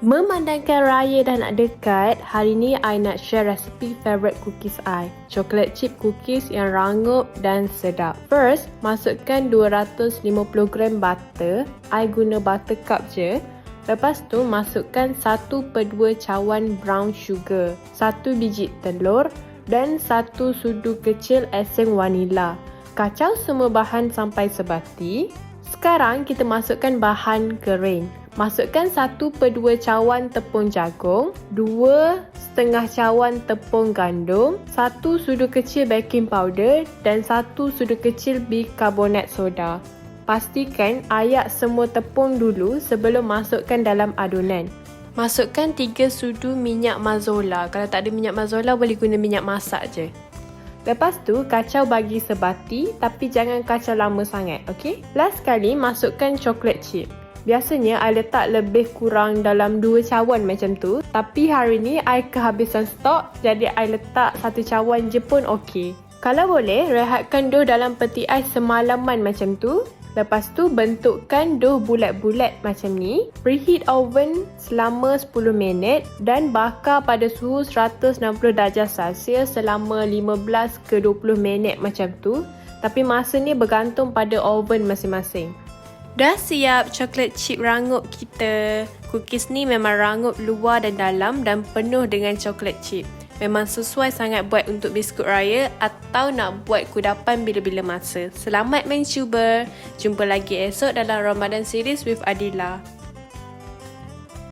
Memandangkan raya dah nak dekat, hari ni I nak share resipi favourite cookies I. Chocolate chip cookies yang rangup dan sedap. First, masukkan 250 gram butter. I guna butter cup je. Lepas tu, masukkan 1/2 cawan brown sugar, 1 biji telur dan 1 sudu kecil esen vanila. Kacau semua bahan sampai sebati. Sekarang kita masukkan bahan kering. Masukkan 1/2 cawan tepung jagung, 2,5 cawan tepung gandum, 1 sudu kecil baking powder dan 1 sudu kecil bikarbonat soda. Pastikan ayak semua tepung dulu sebelum masukkan dalam adunan. Masukkan 3 sudu minyak mazola. Kalau tak ada minyak mazola boleh guna minyak masak je. Lepas tu, kacau bagi sebati tapi jangan kacau lama sangat, okey? Last sekali, masukkan chocolate chip. Biasanya, I letak lebih kurang dalam 2 cawan macam tu. Tapi hari ni, I kehabisan stok. Jadi, I letak 1 cawan je pun okey. Kalau boleh, rehatkan dough dalam peti ais semalaman macam tu. Lepas tu, bentukkan dough bulat-bulat macam ni. Preheat oven selama 10 minit dan bakar pada suhu 160 darjah Celsius selama 15 ke 20 minit macam tu. Tapi masa ni bergantung pada oven masing-masing. Dah siap chocolate chip rangup kita. Cookies ni memang rangup luar dan dalam dan penuh dengan chocolate chip. Memang sesuai sangat buat untuk biskut raya atau nak buat kudapan bila-bila masa. Selamat mencuba. Jumpa lagi esok dalam Ramadan Series with Adila.